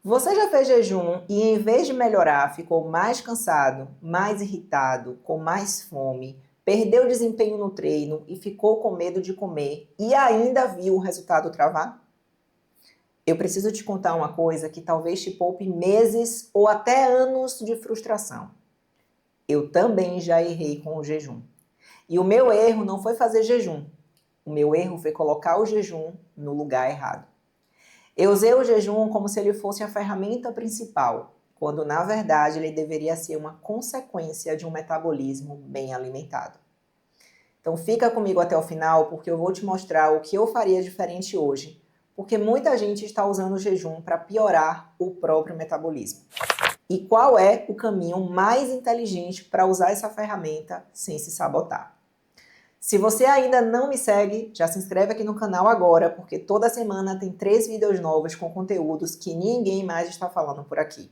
Você já fez jejum e em vez de melhorar, ficou mais cansado, mais irritado, com mais fome, perdeu desempenho no treino e ficou com medo de comer e ainda viu o resultado travar? Eu preciso te contar uma coisa que talvez te poupe meses ou até anos de frustração. Eu também já errei com o jejum. E o meu erro não foi fazer jejum. O meu erro foi colocar o jejum no lugar errado. Eu usei o jejum como se ele fosse a ferramenta principal, quando na verdade ele deveria ser uma consequência de um metabolismo bem alimentado. Então fica comigo até o final porque eu vou te mostrar o que eu faria diferente hoje, porque muita gente está usando o jejum para piorar o próprio metabolismo. E qual é o caminho mais inteligente para usar essa ferramenta sem se sabotar? Se você ainda não me segue, já se inscreve aqui no canal agora, porque toda semana tem 3 vídeos novos com conteúdos que ninguém mais está falando por aqui.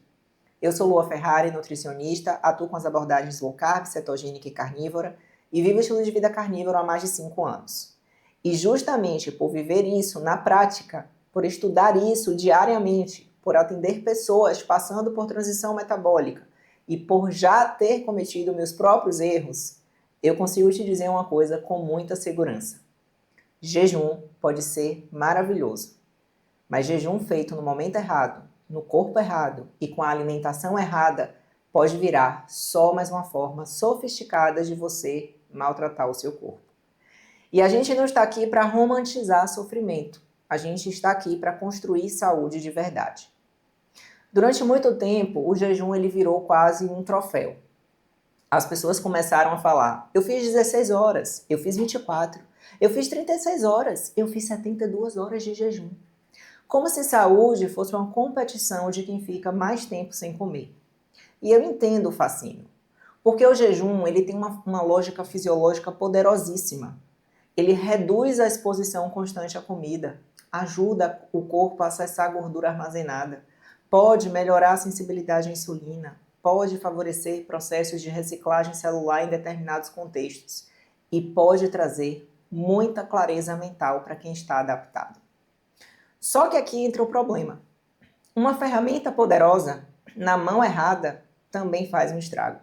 Eu sou Lua Ferrari, nutricionista, atuo com as abordagens low carb, cetogênica e carnívora e vivo o estilo de vida carnívoro há mais de 5 anos. E justamente por viver isso na prática, por estudar isso diariamente, por atender pessoas passando por transição metabólica e por já ter cometido meus próprios erros, eu consigo te dizer uma coisa com muita segurança. Jejum pode ser maravilhoso, mas jejum feito no momento errado, no corpo errado e com a alimentação errada pode virar só mais uma forma sofisticada de você maltratar o seu corpo. E a gente não está aqui para romantizar sofrimento, a gente está aqui para construir saúde de verdade. Durante muito tempo, o jejum ele virou quase um troféu. As pessoas começaram a falar, eu fiz 16 horas, eu fiz 24, eu fiz 36 horas, eu fiz 72 horas de jejum. Como se saúde fosse uma competição de quem fica mais tempo sem comer. E eu entendo o fascínio, porque o jejum ele tem uma lógica fisiológica poderosíssima. Ele reduz a exposição constante à comida, ajuda o corpo a acessar a gordura armazenada, pode melhorar a sensibilidade à insulina, pode favorecer processos de reciclagem celular em determinados contextos e pode trazer muita clareza mental para quem está adaptado. Só que aqui entra o problema. Uma ferramenta poderosa, na mão errada, também faz um estrago.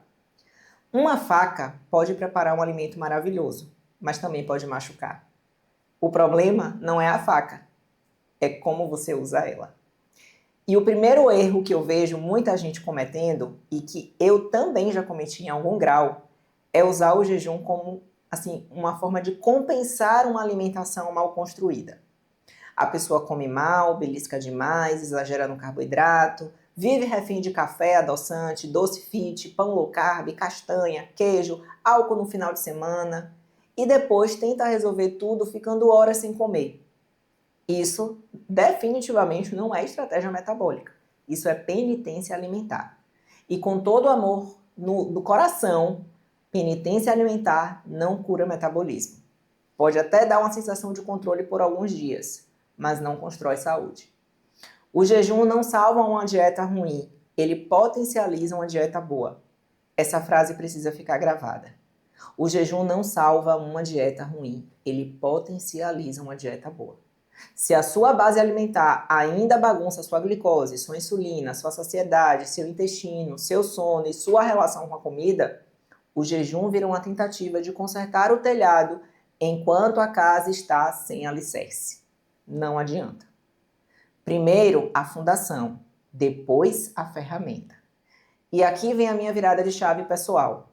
Uma faca pode preparar um alimento maravilhoso, mas também pode machucar. O problema não é a faca, é como você usa ela. E o primeiro erro que eu vejo muita gente cometendo, e que eu também já cometi em algum grau, é usar o jejum como assim, uma forma de compensar uma alimentação mal construída. A pessoa come mal, belisca demais, exagera no carboidrato, vive refém de café, adoçante, doce fit, pão low carb, castanha, queijo, álcool no final de semana e depois tenta resolver tudo ficando horas sem comer. Isso definitivamente não é estratégia metabólica. Isso é penitência alimentar. E com todo o amor no coração, penitência alimentar não cura metabolismo. Pode até dar uma sensação de controle por alguns dias, mas não constrói saúde. O jejum não salva uma dieta ruim, ele potencializa uma dieta boa. Essa frase precisa ficar gravada. O jejum não salva uma dieta ruim, ele potencializa uma dieta boa. Se a sua base alimentar ainda bagunça sua glicose, sua insulina, sua saciedade, seu intestino, seu sono e sua relação com a comida, o jejum vira uma tentativa de consertar o telhado enquanto a casa está sem alicerce. Não adianta. Primeiro a fundação, depois a ferramenta. E aqui vem a minha virada de chave pessoal.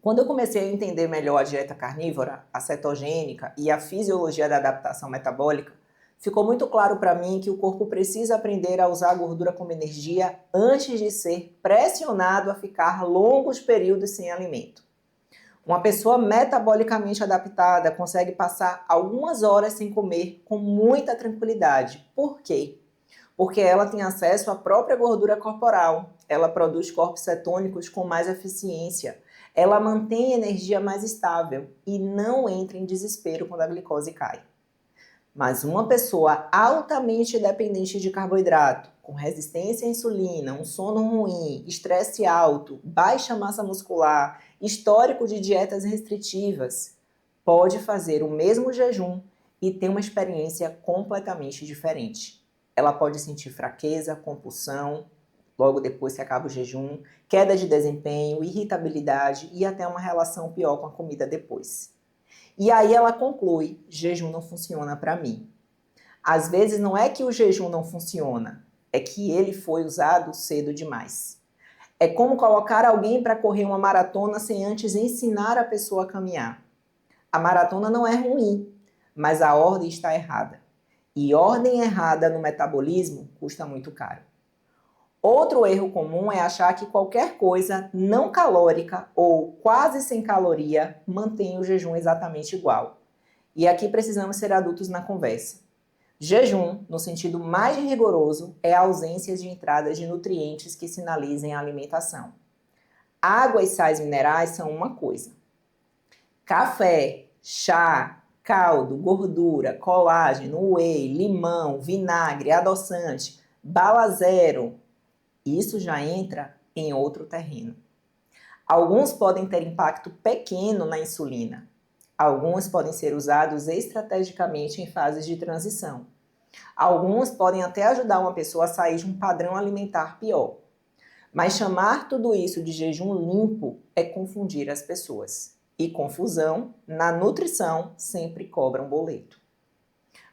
Quando eu comecei a entender melhor a dieta carnívora, a cetogênica e a fisiologia da adaptação metabólica, ficou muito claro para mim que o corpo precisa aprender a usar a gordura como energia antes de ser pressionado a ficar longos períodos sem alimento. Uma pessoa metabolicamente adaptada consegue passar algumas horas sem comer com muita tranquilidade. Por quê? Porque ela tem acesso à própria gordura corporal, ela produz corpos cetônicos com mais eficiência, ela mantém a energia mais estável e não entra em desespero quando a glicose cai. Mas uma pessoa altamente dependente de carboidrato, com resistência à insulina, um sono ruim, estresse alto, baixa massa muscular, histórico de dietas restritivas, pode fazer o mesmo jejum e ter uma experiência completamente diferente. Ela pode sentir fraqueza, compulsão, logo depois que acaba o jejum, queda de desempenho, irritabilidade e até uma relação pior com a comida depois. E aí ela conclui: jejum não funciona para mim. Às vezes não é que o jejum não funciona, é que ele foi usado cedo demais. É como colocar alguém para correr uma maratona sem antes ensinar a pessoa a caminhar. A maratona não é ruim, mas a ordem está errada. E ordem errada no metabolismo custa muito caro. Outro erro comum é achar que qualquer coisa não calórica ou quase sem caloria mantém o jejum exatamente igual. E aqui precisamos ser adultos na conversa. Jejum, no sentido mais rigoroso, é a ausência de entrada de nutrientes que sinalizem a alimentação. Água e sais minerais são uma coisa. Café, chá, caldo, gordura, colágeno, whey, limão, vinagre, adoçante, bala zero, isso já entra em outro terreno. Alguns podem ter impacto pequeno na insulina. Alguns podem ser usados estrategicamente em fases de transição. Alguns podem até ajudar uma pessoa a sair de um padrão alimentar pior. Mas chamar tudo isso de jejum limpo é confundir as pessoas. E confusão, na nutrição, sempre cobra um boleto.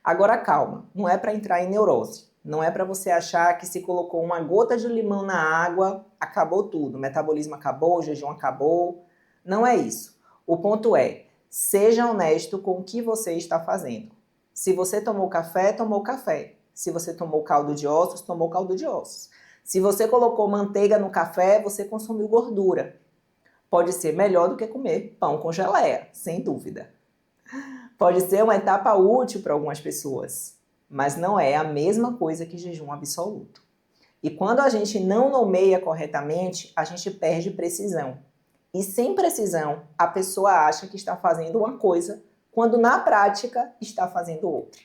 Agora calma, não é para entrar em neurose. Não é para você achar que se colocou uma gota de limão na água, acabou tudo. O metabolismo acabou, o jejum acabou. Não é isso. O ponto é, seja honesto com o que você está fazendo. Se você tomou café, tomou café. Se você tomou caldo de ossos, tomou caldo de ossos. Se você colocou manteiga no café, você consumiu gordura. Pode ser melhor do que comer pão com geleia, sem dúvida. Pode ser uma etapa útil para algumas pessoas, mas não é a mesma coisa que jejum absoluto. E quando a gente não nomeia corretamente, a gente perde precisão. E sem precisão, a pessoa acha que está fazendo uma coisa, quando na prática está fazendo outra.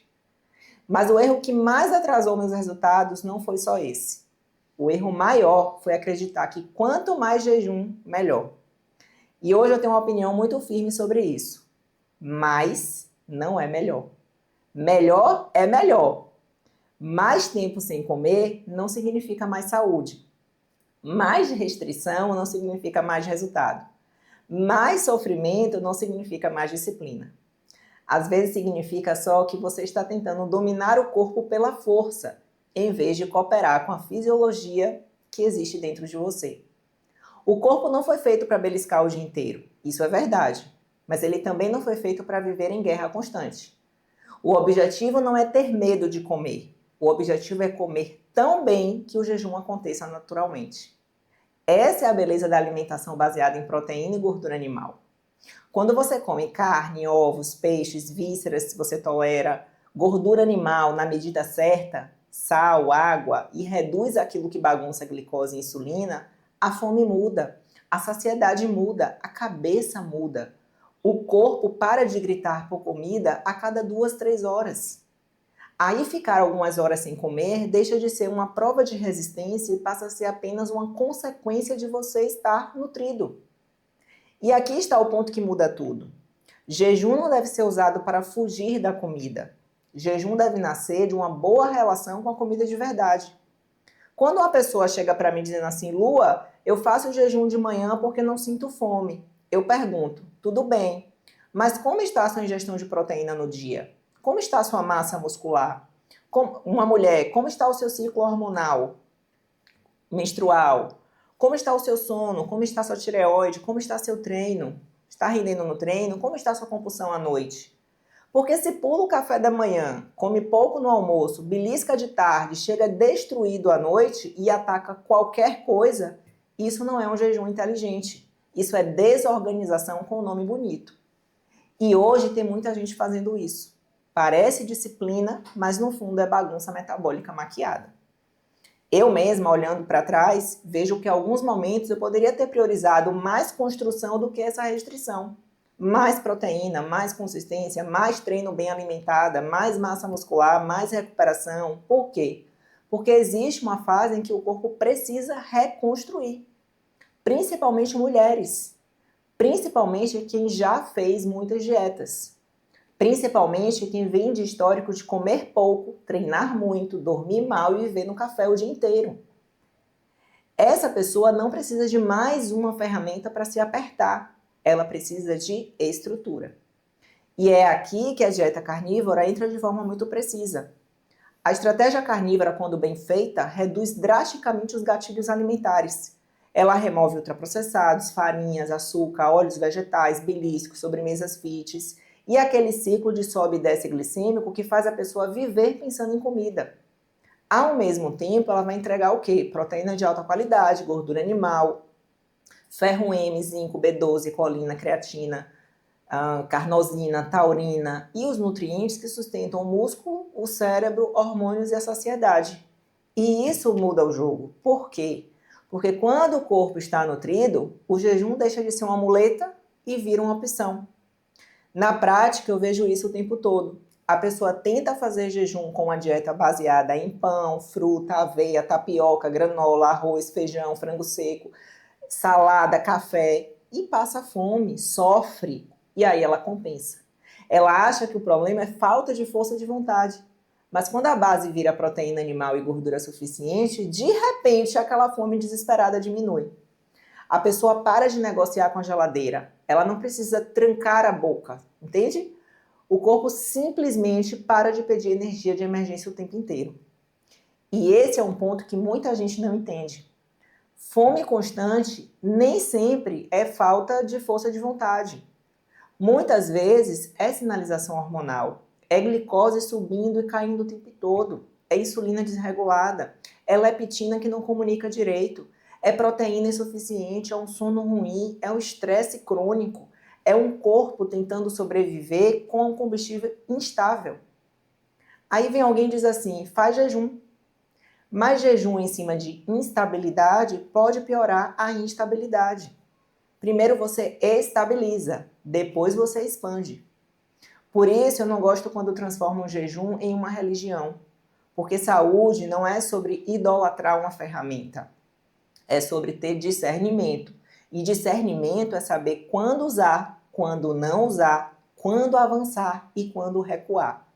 Mas o erro que mais atrasou meus resultados não foi só esse. O erro maior foi acreditar que quanto mais jejum, melhor. E hoje eu tenho uma opinião muito firme sobre isso. Mais não é melhor. Melhor é melhor. Mais tempo sem comer não significa mais saúde. Mais restrição não significa mais resultado. Mais sofrimento não significa mais disciplina. Às vezes significa só que você está tentando dominar o corpo pela força, em vez de cooperar com a fisiologia que existe dentro de você. O corpo não foi feito para beliscar o dia inteiro, isso é verdade, mas ele também não foi feito para viver em guerra constante. O objetivo não é ter medo de comer, o objetivo é comer tão bem que o jejum aconteça naturalmente. Essa é a beleza da alimentação baseada em proteína e gordura animal. Quando você come carne, ovos, peixes, vísceras, se você tolera, gordura animal na medida certa, sal, água, e reduz aquilo que bagunça a glicose e insulina, a fome muda, a saciedade muda, a cabeça muda. O corpo para de gritar por comida a cada 2, 3 horas. Aí ficar algumas horas sem comer deixa de ser uma prova de resistência e passa a ser apenas uma consequência de você estar nutrido. E aqui está o ponto que muda tudo. Jejum não deve ser usado para fugir da comida. Jejum deve nascer de uma boa relação com a comida de verdade. Quando uma pessoa chega para mim dizendo assim, Lua, eu faço jejum de manhã porque não sinto fome. Eu pergunto, tudo bem, mas como está a sua ingestão de proteína no dia? Como está a sua massa muscular? Uma mulher, como está o seu ciclo hormonal, menstrual? Como está o seu sono? Como está a sua tireoide? Como está seu treino? Está rendendo no treino? Como está a sua compulsão à noite? Porque se pula o café da manhã, come pouco no almoço, belisca de tarde, chega destruído à noite e ataca qualquer coisa, isso não é um jejum inteligente. Isso é desorganização com um nome bonito. E hoje tem muita gente fazendo isso. Parece disciplina, mas no fundo é bagunça metabólica maquiada. Eu mesma, olhando para trás, vejo que em alguns momentos eu poderia ter priorizado mais construção do que essa restrição. Mais proteína, mais consistência, mais treino bem alimentada, mais massa muscular, mais recuperação. Por quê? Porque existe uma fase em que o corpo precisa reconstruir. Principalmente mulheres. Principalmente quem já fez muitas dietas. Principalmente quem vem de histórico de comer pouco, treinar muito, dormir mal e viver no café o dia inteiro. Essa pessoa não precisa de mais uma ferramenta para se apertar, ela precisa de estrutura. E é aqui que a dieta carnívora entra de forma muito precisa. A estratégia carnívora, quando bem feita, reduz drasticamente os gatilhos alimentares. Ela remove ultraprocessados, farinhas, açúcar, óleos vegetais, beliscos, sobremesas fits e aquele ciclo de sobe e desce glicêmico que faz a pessoa viver pensando em comida. Ao mesmo tempo, ela vai entregar o quê? Proteína de alta qualidade, gordura animal, ferro M, zinco, B12, colina, creatina, carnosina, taurina e os nutrientes que sustentam o músculo, o cérebro, hormônios e a saciedade. E isso muda o jogo. Por quê? Porque quando o corpo está nutrido, o jejum deixa de ser uma muleta e vira uma opção. Na prática, eu vejo isso o tempo todo. A pessoa tenta fazer jejum com uma dieta baseada em pão, fruta, aveia, tapioca, granola, arroz, feijão, frango seco, salada, café e passa fome, sofre. E aí ela compensa. Ela acha que o problema é falta de força de vontade. Mas quando a base vira proteína animal e gordura suficiente, de repente aquela fome desesperada diminui. A pessoa para de negociar com a geladeira. Ela não precisa trancar a boca, entende? O corpo simplesmente para de pedir energia de emergência o tempo inteiro. E esse é um ponto que muita gente não entende. Fome constante nem sempre é falta de força de vontade. Muitas vezes é sinalização hormonal, é glicose subindo e caindo o tempo todo, é insulina desregulada, é leptina que não comunica direito, é proteína insuficiente, é um sono ruim, é um estresse crônico, é um corpo tentando sobreviver com um combustível instável. Aí vem alguém e diz assim, faz jejum. Mas jejum em cima de instabilidade pode piorar a instabilidade. Primeiro você estabiliza, depois você expande. Por isso eu não gosto quando transformam o jejum em uma religião. Porque saúde não é sobre idolatrar uma ferramenta. É sobre ter discernimento. E discernimento é saber quando usar, quando não usar, quando avançar e quando recuar.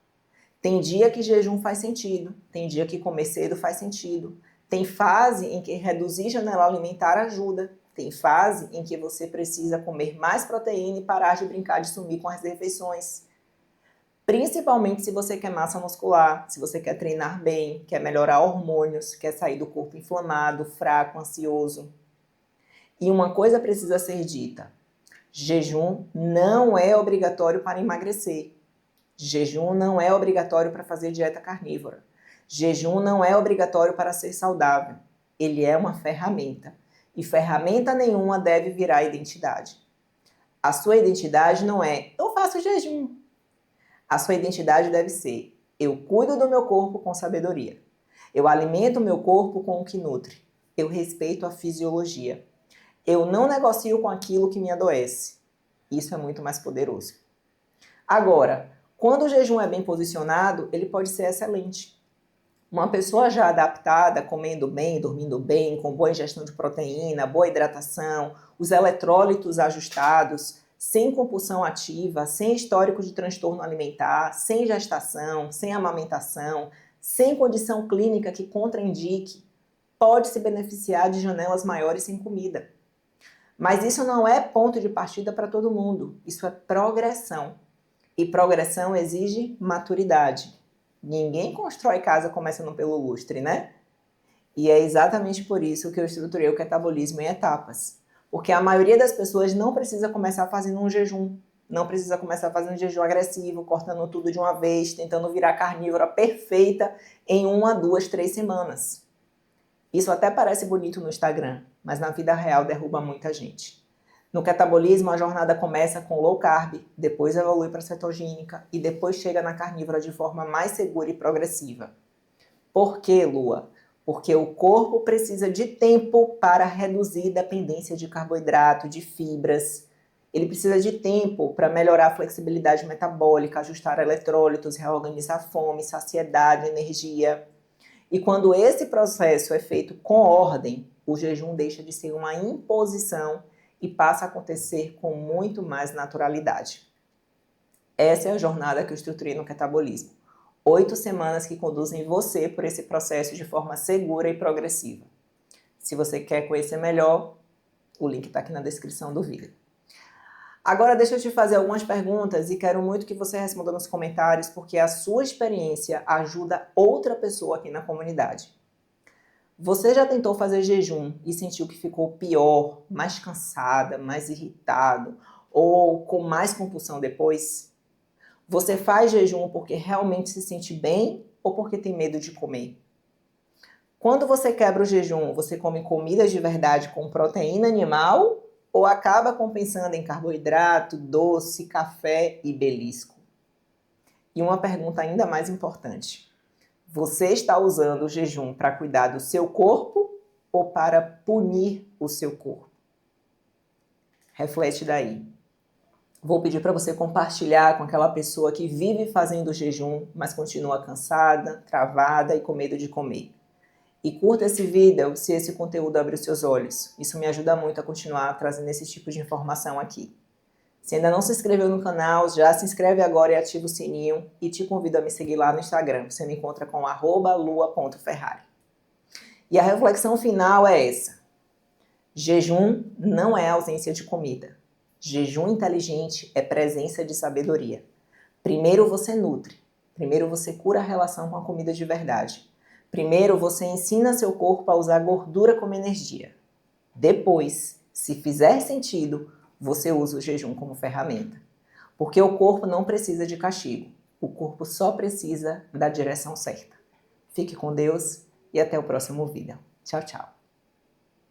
Tem dia que jejum faz sentido, tem dia que comer cedo faz sentido. Tem fase em que reduzir janela alimentar ajuda. Tem fase em que você precisa comer mais proteína e parar de brincar de sumir com as refeições. Principalmente se você quer massa muscular, se você quer treinar bem, quer melhorar hormônios, quer sair do corpo inflamado, fraco, ansioso. E uma coisa precisa ser dita: jejum não é obrigatório para emagrecer. Jejum não é obrigatório para fazer dieta carnívora. Jejum não é obrigatório para ser saudável. Ele é uma ferramenta. E ferramenta nenhuma deve virar identidade. A sua identidade não é eu faço jejum. A sua identidade deve ser eu cuido do meu corpo com sabedoria. Eu alimento o meu corpo com o que nutre. Eu respeito a fisiologia. Eu não negocio com aquilo que me adoece. Isso é muito mais poderoso. Agora, quando o jejum é bem posicionado, ele pode ser excelente. Uma pessoa já adaptada, comendo bem, dormindo bem, com boa ingestão de proteína, boa hidratação, os eletrólitos ajustados, sem compulsão ativa, sem histórico de transtorno alimentar, sem gestação, sem amamentação, sem condição clínica que contraindique, pode se beneficiar de janelas maiores sem comida. Mas isso não é ponto de partida para todo mundo, isso é progressão. E progressão exige maturidade. Ninguém constrói casa começando pelo lustre, né? E é exatamente por isso que eu estruturei o catabolismo em etapas. Porque a maioria das pessoas não precisa começar fazendo um jejum. Não precisa começar fazendo um jejum agressivo, cortando tudo de uma vez, tentando virar carnívora perfeita em 1, 2, 3 semanas. Isso até parece bonito no Instagram, mas na vida real derruba muita gente. No catabolismo, a jornada começa com low carb, depois evolui para cetogênica e depois chega na carnívora de forma mais segura e progressiva. Por que, Lua? Porque o corpo precisa de tempo para reduzir dependência de carboidrato, de fibras. Ele precisa de tempo para melhorar a flexibilidade metabólica, ajustar eletrólitos, reorganizar a fome, saciedade, energia. E quando esse processo é feito com ordem, o jejum deixa de ser uma imposição e passa a acontecer com muito mais naturalidade. Essa é a jornada que eu estruturei no Catabolismo. 8 semanas que conduzem você por esse processo de forma segura e progressiva. Se você quer conhecer melhor, o link está aqui na descrição do vídeo. Agora deixa eu te fazer algumas perguntas e quero muito que você responda nos comentários, porque a sua experiência ajuda outra pessoa aqui na comunidade. Você já tentou fazer jejum e sentiu que ficou pior, mais cansada, mais irritado ou com mais compulsão depois? Você faz jejum porque realmente se sente bem ou porque tem medo de comer? Quando você quebra o jejum, você come comidas de verdade com proteína animal ou acaba compensando em carboidrato, doce, café e belisco? E uma pergunta ainda mais importante. Você está usando o jejum para cuidar do seu corpo ou para punir o seu corpo? Reflete daí. Vou pedir para você compartilhar com aquela pessoa que vive fazendo jejum, mas continua cansada, travada e com medo de comer. E curta esse vídeo se esse conteúdo abrir os seus olhos. Isso me ajuda muito a continuar trazendo esse tipo de informação aqui. Se ainda não se inscreveu no canal, já se inscreve agora e ativa o sininho e te convido a me seguir lá no Instagram. Você me encontra com @lua.ferrari. E a reflexão final é essa. Jejum não é ausência de comida. Jejum inteligente é presença de sabedoria. Primeiro você nutre. Primeiro você cura a relação com a comida de verdade. Primeiro você ensina seu corpo a usar gordura como energia. Depois, se fizer sentido, você usa o jejum como ferramenta. Porque o corpo não precisa de castigo. O corpo só precisa da direção certa. Fique com Deus e até o próximo vídeo. Tchau, tchau.